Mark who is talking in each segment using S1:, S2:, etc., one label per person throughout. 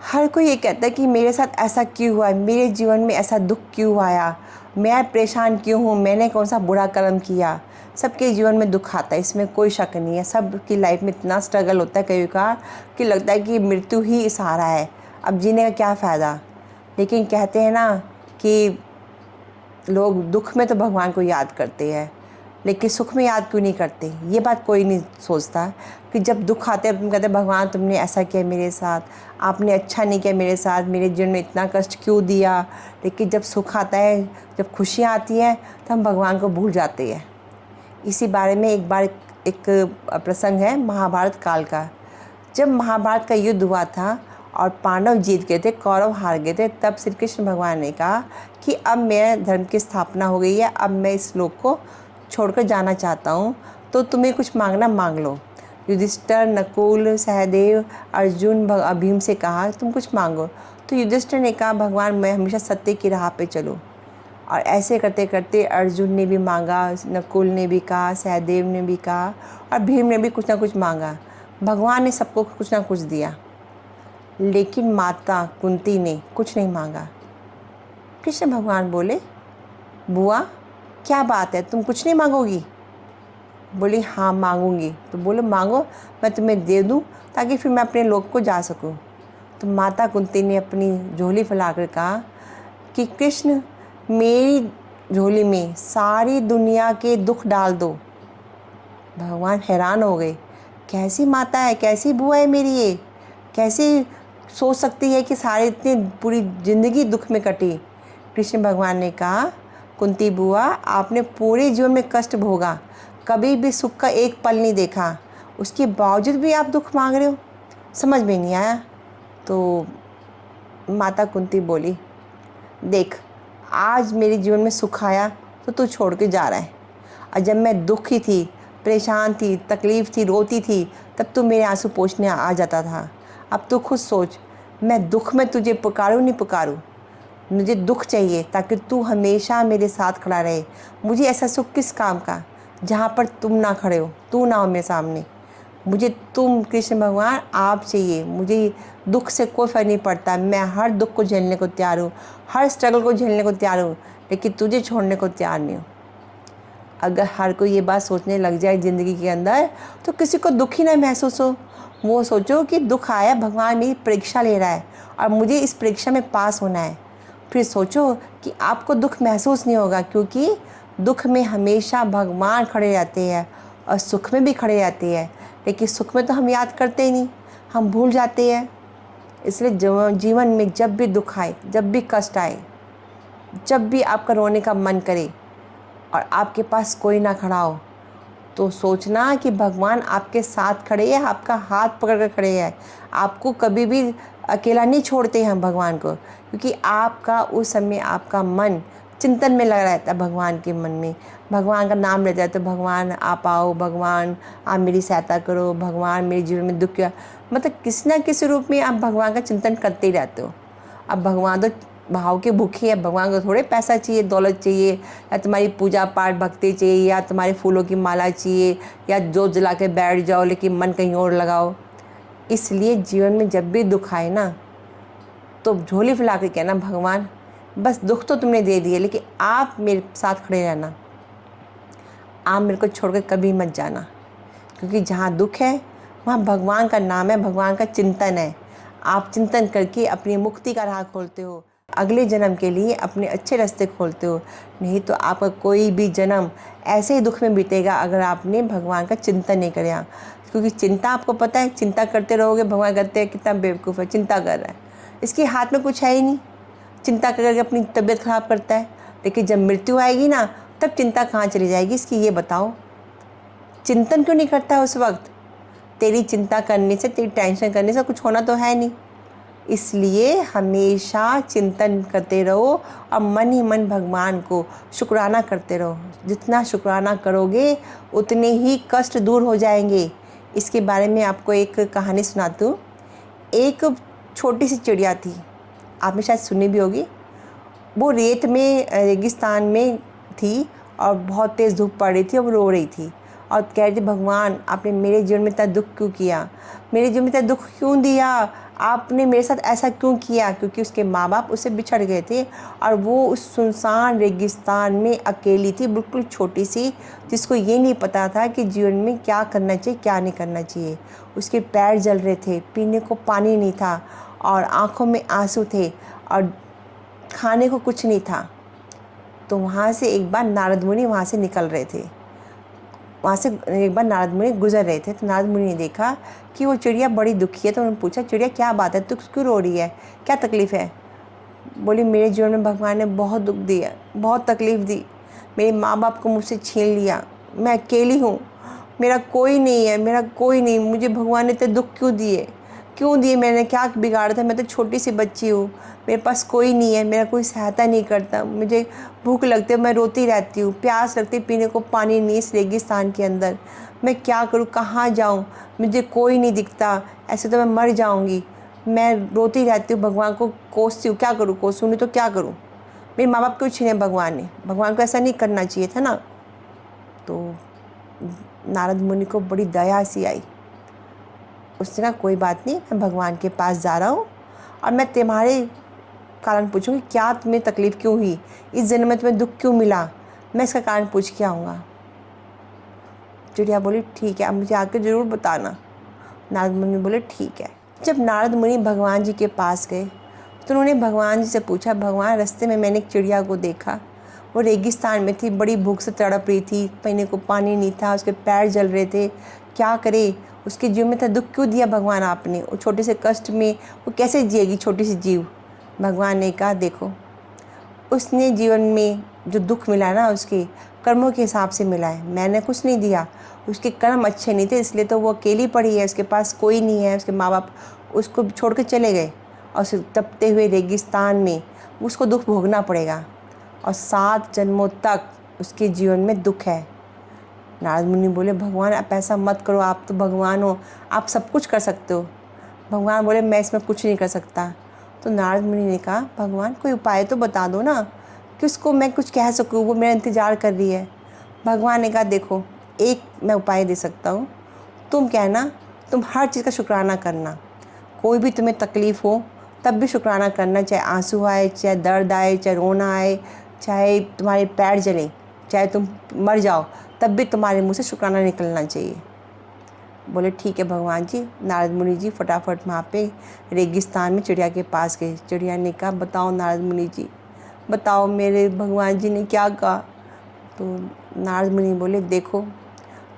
S1: हर कोई ये कहता है कि मेरे साथ ऐसा क्यों हुआ, मेरे जीवन में ऐसा दुख क्यों आया, मैं परेशान क्यों हूँ, मैंने कौन सा बुरा कर्म किया। सबके जीवन में दुख आता है, इसमें कोई शक नहीं है। सबकी लाइफ में इतना स्ट्रगल होता है कई बार कि लगता है कि मृत्यु ही सहारा है, अब जीने का क्या फ़ायदा। लेकिन कहते हैं ना कि लोग दुख में तो भगवान को याद करते हैं, लेकिन सुख में याद क्यों नहीं करते। ये बात कोई नहीं सोचता कि जब दुख आते हैं तुम कहते हैं भगवान तुमने ऐसा किया मेरे साथ, आपने अच्छा नहीं किया मेरे साथ, मेरे जीवन में इतना कष्ट क्यों दिया। लेकिन जब सुख आता है, जब खुशियाँ आती हैं, तो हम भगवान को भूल जाते हैं। इसी बारे में एक बार एक प्रसंग है महाभारत काल का। जब महाभारत का युद्ध हुआ था और पांडव जीत गए थे, कौरव हार गए थे, तब श्री कृष्ण भगवान ने कहा कि अब मेरे धर्म की स्थापना हो गई है, अब मैं इस लोक को छोड़कर जाना चाहता हूँ, तो तुम्हें कुछ मांगना मांग लो। युधिष्ठिर, नकुल, सहदेव, अर्जुन, भीम से कहा तुम कुछ मांगो। तो युधिष्ठिर ने कहा भगवान मैं हमेशा सत्य की राह पे चलूँ। और ऐसे करते करते अर्जुन ने भी मांगा, नकुल ने भी कहा, सहदेव ने भी कहा और भीम ने भी कुछ ना कुछ मांगा। भगवान ने सबको कुछ ना कुछ दिया, लेकिन माता कुंती ने कुछ नहीं मांगा। कृष्ण भगवान बोले बुआ क्या बात है, तुम कुछ नहीं मांगोगी। बोली हाँ मांगूंगी। तो बोले मांगो, मैं तुम्हें दे दूँ ताकि फिर मैं अपने लोक को जा सकूँ। तो माता कुंती ने अपनी झोली फैलाकर कहा कि कृष्ण मेरी झोली में सारी दुनिया के दुख डाल दो। भगवान हैरान हो गए, कैसी माता है, कैसी बुआ है मेरी ये, कैसी सोच सकती है कि सारे इतनी पूरी ज़िंदगी दुख में कटी। कृष्ण भगवान ने कहा कुंती बुआ आपने पूरे जीवन में कष्ट भोगा, कभी भी सुख का एक पल नहीं देखा, उसके बावजूद भी आप दुख मांग रहे हो, समझ में नहीं आया। तो माता कुंती बोली देख आज मेरे जीवन में सुख आया तो तू छोड़ के जा रहा है, और जब मैं दुखी थी, परेशान थी, तकलीफ़ थी, रोती थी, तब तू मेरे आंसू पोंछने आ जाता था। अब तू खुद सोच, मैं दुख में तुझे पुकारूं नहीं पुकारूं। मुझे दुख चाहिए ताकि तू हमेशा मेरे साथ खड़ा रहे। मुझे ऐसा सुख किस काम का जहाँ पर तुम ना खड़े हो, तू ना हो मेरे सामने। मुझे तुम कृष्ण भगवान आप चाहिए। मुझे दुख से कोई फ़र्क नहीं पड़ता, मैं हर दुख को झेलने को तैयार हूँ, हर स्ट्रगल को झेलने को तैयार हूँ, लेकिन तुझे छोड़ने को तैयार नहीं हूँ। अगर हर कोई ये बात सोचने लग जाए ज़िंदगी के अंदर, तो किसी को दुख ही ना महसूस हो। वो सोचो कि दुख आया, भगवान मेरी परीक्षा ले रहा है और मुझे इस परीक्षा में पास होना है। फिर सोचो कि आपको दुख महसूस नहीं होगा, क्योंकि दुख में हमेशा भगवान खड़े रहते हैं और सुख में भी खड़े रहते हैं। लेकिन सुख में तो हम याद करते ही नहीं, हम भूल जाते हैं। इसलिए जीवन में जब भी दुख आए, जब भी कष्ट आए, जब भी आपका रोने का मन करे और आपके पास कोई ना खड़ा हो, तो सोचना कि भगवान आपके साथ खड़े हैं, आपका हाथ पकड़ कर खड़े हैं। आपको कभी भी अकेला नहीं छोड़ते हैं भगवान को, क्योंकि आपका उस समय आपका मन चिंतन में लगा रहता है भगवान के मन में। भगवान का नाम लेता है तो भगवान आप आओ, भगवान आप मेरी सहायता करो, भगवान मेरे जीवन में दुख किया, मतलब किसी ना किसी रूप में आप भगवान का चिंतन करते ही रहते हो। अब भगवान तो भाव के भूखे हैं, भगवान को थोड़े पैसा चाहिए, दौलत चाहिए, या तुम्हारी पूजा पाठ भक्ति चाहिए, या तुम्हारे फूलों की माला चाहिए, या जो जला के बैठ जाओ लेकिन मन कहीं और लगाओ। इसलिए जीवन में जब भी दुख आए ना, तो झोली फैला के कहना भगवान बस दुख तो तुमने दे दिए, लेकिन आप मेरे साथ खड़े रहना, आप मेरे को छोड़कर कभी मत जाना। क्योंकि जहाँ दुख है वहाँ भगवान का नाम है, भगवान का चिंतन है। आप चिंतन करके अपनी मुक्ति का राह खोलते हो, अगले जन्म के लिए अपने अच्छे रास्ते खोलते हो। नहीं तो आपका कोई भी जन्म ऐसे ही दुख में बीतेगा अगर आपने भगवान का चिंतन नहीं किया। क्योंकि चिंता, आपको पता है, चिंता करते रहोगे, भगवान कहते हैं कितना बेवकूफ़ है, चिंता कर रहा है, इसके हाथ में कुछ है ही नहीं। चिंता करके अपनी तबीयत ख़राब करता है, लेकिन जब मृत्यु आएगी ना, तब चिंता कहाँ चली जाएगी इसकी, ये बताओ। चिंतन क्यों नहीं करता है उस वक्त? तेरी चिंता करने से, तेरी टेंशन करने से कुछ होना तो है नहीं। इसलिए हमेशा चिंतन करते रहो और मन ही मन भगवान को शुक्राना करते रहो। जितना शुक्राना करोगे उतने ही कष्ट दूर हो जाएंगे। इसके बारे में आपको एक कहानी सुनाती हूँ। एक छोटी सी चिड़िया थी, आपने शायद सुनी भी होगी। वो रेत में, रेगिस्तान में थी और बहुत तेज़ धूप पड़ रही थी और वो रो रही थी और कह रही थी भगवान आपने मेरे जीवन में इतना दुख क्यों किया, मेरे जीवन में इतना दुख क्यों दिया, आपने मेरे साथ ऐसा क्यों किया? क्योंकि उसके माँ बाप उससे बिछड़ गए थे और वो उस सुनसान रेगिस्तान में अकेली थी, बिल्कुल छोटी सी, जिसको ये नहीं पता था कि जीवन में क्या करना चाहिए, क्या नहीं करना चाहिए। उसके पैर जल रहे थे, पीने को पानी नहीं था और आँखों में आंसू थे और खाने को कुछ नहीं था। तो वहाँ से एक बार नारद मुनि वहाँ से निकल रहे थे। वहाँ से एक बार नारद मुनि गुजर रहे थे, तो नारद मुनि ने देखा कि वो चिड़िया बड़ी दुखी है। तो उन्होंने पूछा, चिड़िया क्या बात है, तू क्यों रो रही है, क्या तकलीफ़ है? बोली, मेरे जीवन में भगवान ने बहुत दुख दिया, बहुत तकलीफ़ दी। मेरे माँ बाप को मुझसे छीन लिया, मैं अकेली हूँ, मेरा कोई नहीं है, मेरा कोई नहीं। मुझे भगवान ने इतने दुख क्यों दिए? मैंने क्या बिगाड़ा था? मैं तो छोटी सी बच्ची हूँ, मेरे पास कोई नहीं है, मेरा कोई सहायता नहीं करता। मुझे भूख लगती है, मैं रोती रहती हूँ, प्यास लगती, पीने को पानी नहीं इस रेगिस्तान के अंदर। मैं क्या करूँ, कहाँ जाऊँ? मुझे कोई नहीं दिखता, ऐसे तो मैं मर जाऊँगी। मैं रोती रहती हूँ, भगवान को कोसती हूँ, क्या करूँ? कोसूँ नहीं तो क्या करूँ? मेरे माँ बाप क्यों छीने भगवान ने? भगवान को ऐसा नहीं करना चाहिए था ना। तो नारद मुनि को बड़ी दया सी आई। उसने कहा, कोई बात नहीं, मैं भगवान के पास जा रहा हूँ और मैं तुम्हारे कारण पूछूंगी, क्या तुम्हें तकलीफ़ क्यों हुई, इस जन्म में तुम्हें दुख क्यों मिला, मैं इसका कारण पूछ के आऊँगा। चिड़िया बोली, ठीक है, अब मुझे आके ज़रूर बताना। नारद मुनि बोले, ठीक है। जब नारद मुनि भगवान जी के पास गए तो उन्होंने भगवान जी से पूछा, भगवान, रास्ते में मैंने एक चिड़िया को देखा, वो रेगिस्तान में थी, बड़ी भूख से तड़प रही थी, पीने को पानी नहीं था, उसके पैर जल रहे थे, क्या करे? उसके जीव में था दुख क्यों दिया भगवान आपने? वो छोटे से कष्ट में वो कैसे जिएगी, छोटी सी जीव? भगवान ने कहा, देखो, उसने जीवन में जो दुख मिला ना, उसके कर्मों के हिसाब से मिला है, मैंने कुछ नहीं दिया। उसके कर्म अच्छे नहीं थे, इसलिए तो वो अकेली पड़ी है, उसके पास कोई नहीं है, उसके माँ बाप उसको छोड़ के चले गए और उस तपते हुए रेगिस्तान में उसको दुख भोगना पड़ेगा और 7 जन्मों तक उसके जीवन में दुख है। नारद मुनि बोले, भगवान आप ऐसा मत करो, आप तो भगवान हो, आप सब कुछ कर सकते हो। भगवान बोले, मैं इसमें कुछ नहीं कर सकता। तो नारद मुनि ने कहा, भगवान कोई उपाय तो बता दो ना कि उसको मैं कुछ कह सकूँ, वो मेरा इंतज़ार कर रही है। भगवान ने कहा, देखो, एक मैं उपाय दे सकता हूँ, तुम कहना, तुम हर चीज़ का शुक्राना करना। कोई भी तुम्हें तकलीफ़ हो तब भी शुक्राना करना, चाहे आंसू आए, चाहे दर्द आए, चाहे रोना आए, चाहे तुम्हारे पैर जलें, चाहे तुम मर जाओ, तब भी तुम्हारे मुँह से शुक्राना निकलना चाहिए। बोले, ठीक है भगवान जी। नारद मुनि जी फटाफट वहाँ पे रेगिस्तान में चिड़िया के पास गए। चिड़िया ने कहा, बताओ नारद मुनि जी, बताओ मेरे भगवान जी ने क्या कहा? तो नारद मुनि बोले, देखो,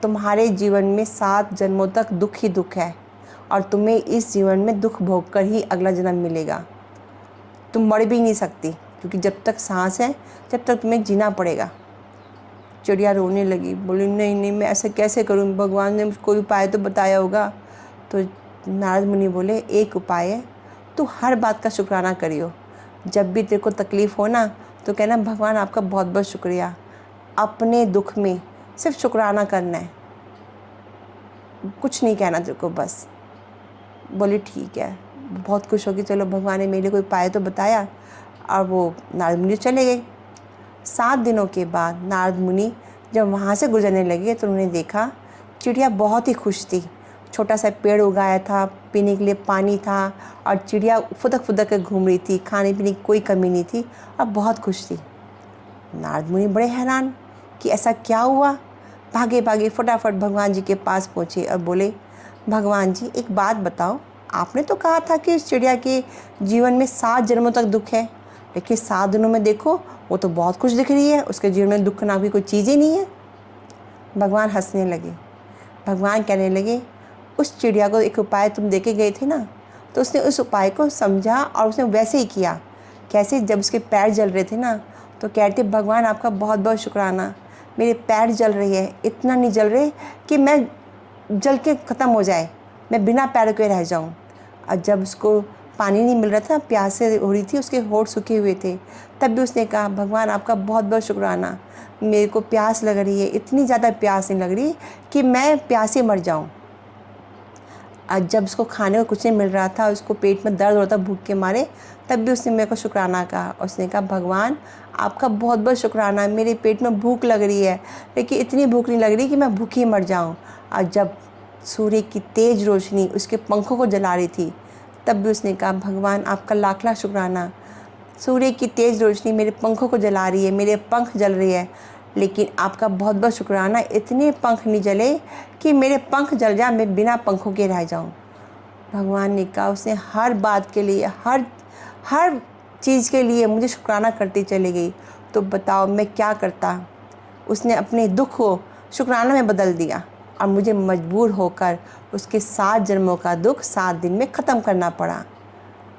S1: तुम्हारे जीवन में 7 जन्मों तक दुख ही दुख है और तुम्हें इस जीवन में दुख भोग कर ही अगला जन्म मिलेगा। तुम मर भी नहीं सकती, क्योंकि जब तक सांस है जब तक तुम्हें जीना पड़ेगा। चिड़िया रोने लगी, बोली, नहीं नहीं, मैं ऐसा कैसे करूं, भगवान ने कोई उपाय तो बताया होगा। तो नारद मुनि बोले, एक उपाय है, तू हर बात का शुक्राना करियो। जब भी तेरे को तकलीफ़ हो ना, तो कहना, भगवान आपका बहुत बहुत शुक्रिया। अपने दुख में सिर्फ शुक्राना करना है, कुछ नहीं कहना तेरे को, बस। बोली, ठीक है। बहुत खुश होगी, चलो भगवान ने मेरे को उपाय तो बताया। और वो नारद मुनि चले गए। 7 दिनों के बाद नारद मुनि जब वहाँ से गुजरने लगे तो उन्होंने देखा चिड़िया बहुत ही खुश थी। छोटा सा पेड़ उगाया था, पीने के लिए पानी था और चिड़िया फुदक फुदक कर घूम रही थी, खाने पीने की कोई कमी नहीं थी और बहुत खुश थी। नारद मुनि बड़े हैरान कि ऐसा क्या हुआ। भागे भागे फटाफट भगवान जी के पास पहुँचे और बोले, भगवान जी, एक बात बताओ, आपने तो कहा था कि इस चिड़िया के जीवन में 7 जन्मों तक दुख है, लेकिन 7 दिनों में देखो वो तो बहुत खुश दिख रही है, उसके जीवन में दुख नाम की कोई चीज़ ही नहीं है। भगवान हंसने लगे। भगवान कहने लगे, उस चिड़िया को एक उपाय तुम दे के गए थे ना, तो उसने उस उपाय को समझा और उसने वैसे ही किया। कैसे? जब उसके पैर जल रहे थे ना, तो कहते, भगवान आपका बहुत बहुत शुक्राना, मेरे पैर जल रही है, इतना नहीं जल रहे कि मैं जल के ख़त्म हो जाए, मैं बिना पैरों के रह जाऊं। और जब उसको पानी नहीं मिल रहा था, प्यास से हो रही थी, उसके होंठ सूखे हुए थे, तब भी उसने कहा, भगवान आपका बहुत बहुत शुक्राना, मेरे को प्यास लग रही है, इतनी ज़्यादा प्यास नहीं लग रही कि मैं प्यासे मर जाऊं। और जब उसको खाने को कुछ नहीं मिल रहा था, उसको पेट में दर्द हो रहा था भूख के मारे, तब भी उसने मेरे को शुक्राना कहा। उसने कहा, भगवान आपका बहुत बहुत शुक्राना, मेरे पेट में भूख लग रही है, लेकिन इतनी भूख नहीं लग रही कि मैं भूखी मर जाऊं। और जब सूर्य की तेज़ रोशनी उसके पंखों को जला रही थी, तब भी उसने कहा, भगवान आपका लाख लाख शुक्राना, सूर्य की तेज़ रोशनी मेरे पंखों को जला रही है, मेरे पंख जल रही है, लेकिन आपका बहुत बहुत शुक्राना, इतने पंख नहीं जले कि मेरे पंख जल जाए, मैं बिना पंखों के रह जाऊं। भगवान ने कहा, उसने हर बात के लिए, हर चीज़ के लिए मुझे शुक्राना करती चली गई। तो बताओ मैं क्या करता। उसने अपने दुख को शुक्राना में बदल दिया और मुझे मजबूर होकर उसके 7 जन्मों का दुख 7 दिन में ख़त्म करना पड़ा।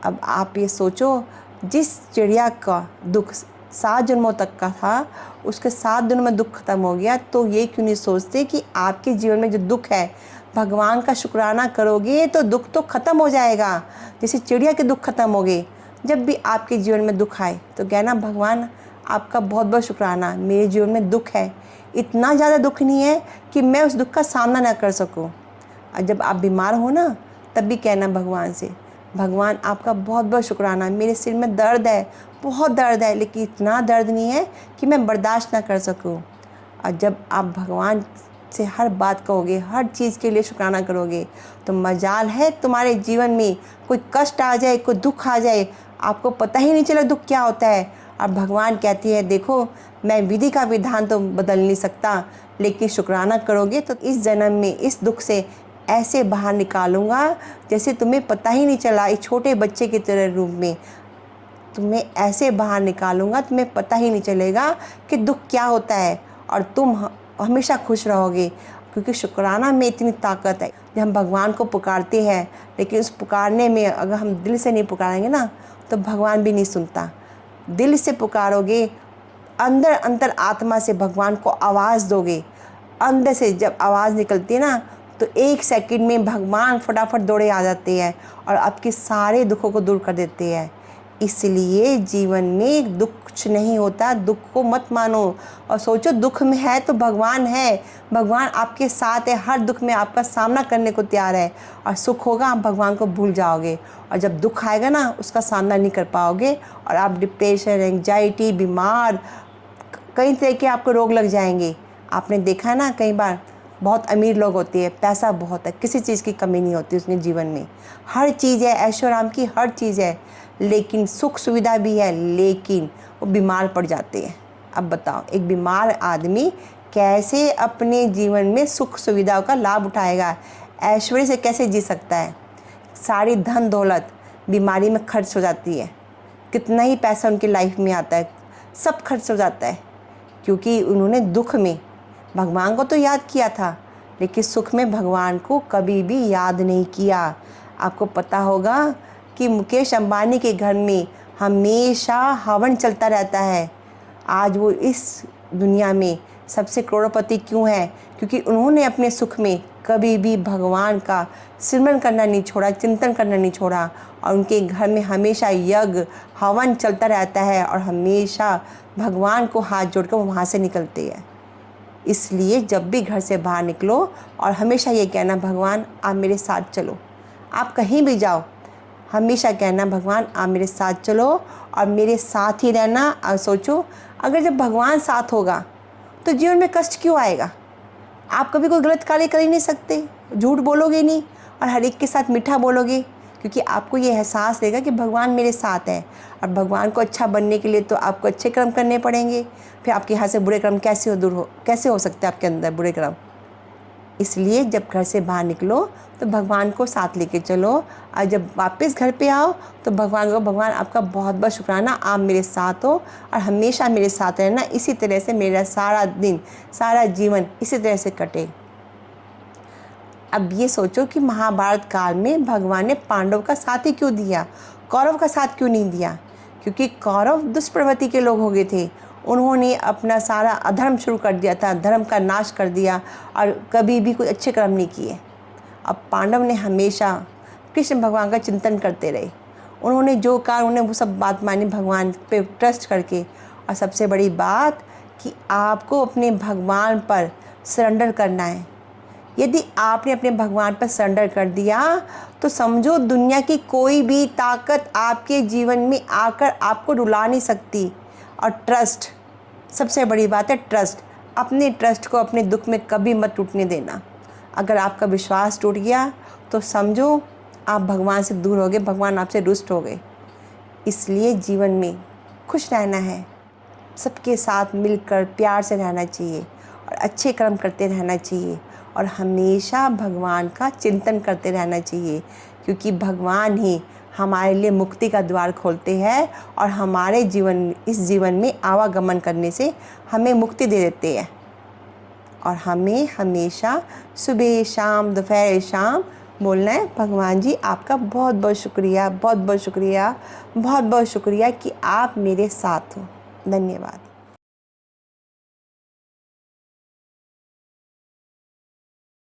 S1: अब आप ये सोचो, जिस चिड़िया का दुख 7 जन्मों तक का था, उसके 7 दिनों में दुख ख़त्म हो गया, तो ये क्यों नहीं सोचते कि आपके जीवन में जो दुख है, भगवान का शुक्राना करोगे तो दुख तो ख़त्म हो जाएगा, जैसे चिड़िया के दुख ख़त्म हो गए। जब भी आपके जीवन में दुख आए तो कहना, भगवान आपका बहुत बहुत शुक्राना, मेरे जीवन में दुख है, इतना ज़्यादा दुख नहीं है कि मैं उस दुख का सामना ना कर सकूं। और जब आप बीमार हो ना, तब भी कहना भगवान से, भगवान आपका बहुत बहुत शुक्राना, मेरे सिर में दर्द है, बहुत दर्द है, लेकिन इतना दर्द नहीं है कि मैं बर्दाश्त ना कर सकूं। और जब आप भगवान से हर बात कहोगे, हर चीज़ के लिए शुक्राना करोगे, तो मजाल है तुम्हारे जीवन में कोई कष्ट आ जाए, कोई दुख आ जाए, आपको पता ही नहीं चला दुख क्या होता है। और भगवान कहती है, देखो मैं विधि का विधान तो बदल नहीं सकता, लेकिन शुक्राना करोगे तो इस जन्म में इस दुख से ऐसे बाहर निकालूंगा जैसे तुम्हें पता ही नहीं चला। एक छोटे बच्चे की तरह रूप में तुम्हें ऐसे बाहर निकालूंगा, तुम्हें पता ही नहीं चलेगा कि दुख क्या होता है, और तुम हमेशा खुश रहोगे, क्योंकि शुक्राना में इतनी ताकत है। जब हम भगवान को पुकारते हैं, लेकिन उस पुकारने में अगर हम दिल से नहीं पुकारेंगे ना, तो भगवान भी नहीं सुनता। दिल से पुकारोगे, अंदर अंदर आत्मा से भगवान को आवाज़ दोगे, अंदर से जब आवाज़ निकलती है ना, तो 1 सेकंड में भगवान फटाफट दौड़े आ जाते हैं और आपके सारे दुखों को दूर कर देते हैं। इसलिए जीवन में दुख कुछ नहीं होता, दुख को मत मानो और सोचो दुख में है तो भगवान है, भगवान आपके साथ है, हर दुख में आपका सामना करने को तैयार है। और सुख होगा, आप भगवान को भूल जाओगे, और जब दुख आएगा ना, उसका सामना नहीं कर पाओगे और आप डिप्रेशन, एंजाइटी, बीमार, कई तरह के आपको रोग लग जाएंगे। आपने देखा है ना, कई बार बहुत अमीर लोग होते हैं, पैसा बहुत है, किसी चीज़ की कमी नहीं होती उसके जीवन में, हर चीज़ है, ऐशो आराम की हर चीज़ है, लेकिन सुख सुविधा भी है, लेकिन वो बीमार पड़ जाते हैं। अब बताओ, एक बीमार आदमी कैसे अपने जीवन में सुख सुविधाओं का लाभ उठाएगा, ऐश्वर्य से कैसे जी सकता है। सारी धन दौलत बीमारी में खर्च हो जाती है, कितना ही पैसा उनकी लाइफ में आता है, सब खर्च हो जाता है, क्योंकि उन्होंने दुख में भगवान को तो याद किया था, लेकिन सुख में भगवान को कभी भी याद नहीं किया। आपको पता होगा कि मुकेश अंबानी के घर में हमेशा हवन चलता रहता है। आज वो इस दुनिया में सबसे करोड़पति क्यों है? क्योंकि उन्होंने अपने सुख में कभी भी भगवान का सिमरन करना नहीं छोड़ा, चिंतन करना नहीं छोड़ा, और उनके घर में हमेशा यज्ञ हवन चलता रहता है और हमेशा भगवान को हाथ जोड़कर वो वहाँ से निकलते हैं। इसलिए जब भी घर से बाहर निकलो और हमेशा ये कहना, भगवान आप मेरे साथ चलो, आप कहीं भी जाओ, हमेशा कहना, भगवान आप मेरे साथ चलो और मेरे साथ ही रहना। और सोचो, अगर जब भगवान साथ होगा तो जीवन में कष्ट क्यों आएगा? आप कभी कोई गलत कार्य कर ही नहीं सकते, झूठ बोलोगे नहीं और हर एक के साथ मीठा बोलोगे, क्योंकि आपको ये एहसास रहेगा कि भगवान मेरे साथ है। और भगवान को अच्छा बनने के लिए तो आपको अच्छे कर्म करने पड़ेंगे, फिर आपके यहाँ से बुरे कर्म कैसे हो सकते हैं आपके अंदर बुरे कर्म। इसलिए जब घर से बाहर निकलो तो भगवान को साथ लेके चलो, और जब वापस घर पे आओ तो भगवान को, भगवान आपका बहुत बहुत शुक्राना, आप मेरे साथ हो और हमेशा मेरे साथ रहना, इसी तरह से मेरा सारा दिन, सारा जीवन इसी तरह से कटे। अब ये सोचो कि महाभारत काल में भगवान ने पांडव का साथ ही क्यों दिया, कौरव का साथ क्यों नहीं दिया? क्योंकि कौरव दुष्प्रवृत्ति के लोग हो गए थे, उन्होंने अपना सारा अधर्म शुरू कर दिया था, धर्म का नाश कर दिया और कभी भी कोई अच्छे कर्म नहीं किए। अब पांडव ने हमेशा कृष्ण भगवान का चिंतन करते रहे, उन्होंने जो कहा उन्होंने वो सब बात मानी भगवान पे ट्रस्ट करके। और सबसे बड़ी बात कि आपको अपने भगवान पर सरेंडर करना है। यदि आपने अपने भगवान पर सरेंडर कर दिया तो समझो दुनिया की कोई भी ताकत आपके जीवन में आकर आपको रुला नहीं सकती। और ट्रस्ट, सबसे बड़ी बात है ट्रस्ट। अपने ट्रस्ट को अपने दुख में कभी मत टूटने देना। अगर आपका विश्वास टूट गया तो समझो आप भगवान से दूर हो गए, भगवान आपसे रुष्ट हो गए। इसलिए जीवन में खुश रहना है, सबके साथ मिलकर प्यार से रहना चाहिए और अच्छे कर्म करते रहना चाहिए और हमेशा भगवान का चिंतन करते रहना चाहिए, क्योंकि भगवान ही हमारे लिए मुक्ति का द्वार खोलते हैं और हमारे इस जीवन में आवागमन करने से हमें मुक्ति दे देते हैं। और हमें हमेशा सुबह शाम दोपहर शाम बोलना है, भगवान जी आपका बहुत बहुत शुक्रिया, बहुत बहुत शुक्रिया, बहुत बहुत शुक्रिया कि आप मेरे साथ हो। धन्यवाद।